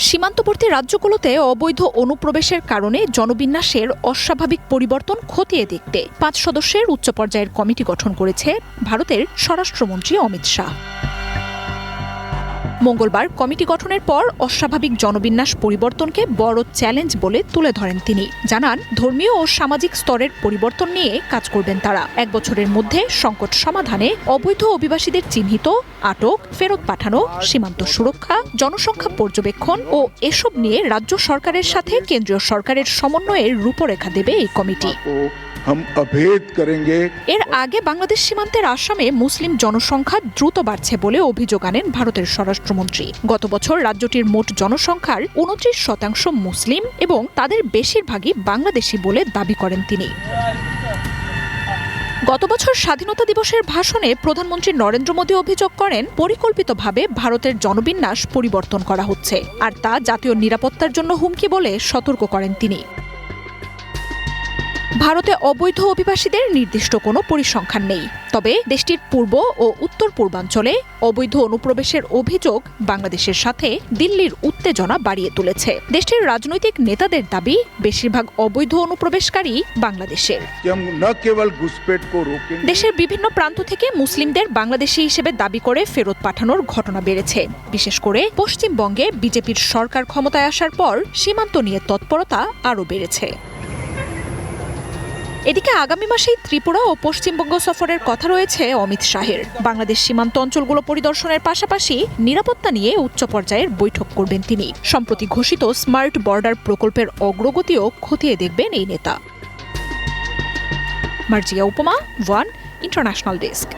সীমান্তবর্তী রাজ্যগুলোতে অবৈধ অনুপ্রবেশের কারণে জনবিন্যাসের অস্বাভাবিক পরিবর্তন খতিয়ে দেখতে ৫ সদস্যের উচ্চ পর্যায়ের কমিটি গঠন করেছে ভারতের স্বরাষ্ট্রমন্ত্রী অমিত শাহ। মঙ্গলবার কমিটি গঠনের পর অস্বাভাবিক জনবিন্যাস পরিবর্তনকে বড় চ্যালেঞ্জ বলে তুলে ধরেন তিনি। জানান, ধর্মীয় ও সামাজিক স্তরের পরিবর্তন নিয়ে কাজ করবেন তারা। ১ বছরের মধ্যে সংকট সমাধানে, অবৈধ অভিবাসীদের চিহ্নিত, আটক, ফেরত পাঠানো, সীমান্ত সুরক্ষা, জনসংখ্যা পর্যবেক্ষণ ও এসব নিয়ে রাজ্য সরকারের সাথে কেন্দ্রীয় সরকারের সমন্বয়ের রূপরেখা দেবে এই কমিটি। এর আগে বাংলাদেশ সীমান্তের আসামে মুসলিম জনসংখ্যা দ্রুত বাড়ছে বলে অভিযোগ আনেন ভারতের স্বরাষ্ট্রমন্ত্রী। গত বছর রাজ্যটির মোট জনসংখ্যার ২৯% মুসলিম এবং তাদের বেশিরভাগই বাংলাদেশি বলে দাবি করেন তিনি। গত বছর স্বাধীনতা দিবসের ভাষণে প্রধানমন্ত্রী নরেন্দ্র মোদী অভিযোগ করেন, পরিকল্পিতভাবে ভারতের জনবিন্যাস পরিবর্তন করা হচ্ছে, আর তা জাতীয় নিরাপত্তার জন্য হুমকি বলে সতর্ক করেন তিনি। ভারতে অবৈধ অভিবাসীদের নির্দিষ্ট কোনো পরিসংখ্যান নেই, তবে দেশটির পূর্ব ও উত্তর পূর্বাঞ্চলে অবৈধ অনুপ্রবেশের অভিযোগ বাংলাদেশের সাথে দিল্লির উত্তেজনা বাড়িয়ে তুলেছে। দেশটির রাজনৈতিক নেতাদের দাবি, বেশিরভাগ অবৈধ অনুপ্রবেশকারী বাংলাদেশের। দেশের বিভিন্ন প্রান্ত থেকে মুসলিমদের বাংলাদেশি হিসেবে দাবি করে ফেরত পাঠানোর ঘটনা বেড়েছে। বিশেষ করে পশ্চিমবঙ্গে বিজেপির সরকার ক্ষমতায় আসার পর সীমান্ত নিয়ে তৎপরতা আরও বেড়েছে। এদিকে আগামী মাসেই ত্রিপুরা ও পশ্চিমবঙ্গ সফরের কথা রয়েছে অমিত শাহের। বাংলাদেশ সীমান্ত অঞ্চলগুলো পরিদর্শনের পাশাপাশি নিরাপত্তা নিয়ে উচ্চ পর্যায়ের বৈঠক করবেন তিনি। সম্প্রতি ঘোষিত স্মার্ট বর্ডার প্রকল্পের অগ্রগতিও খতিয়ে দেখবেন এই নেতা। মার্জিয়া উপমা, ওয়ান ইন্টারন্যাশনাল ডেস্ক।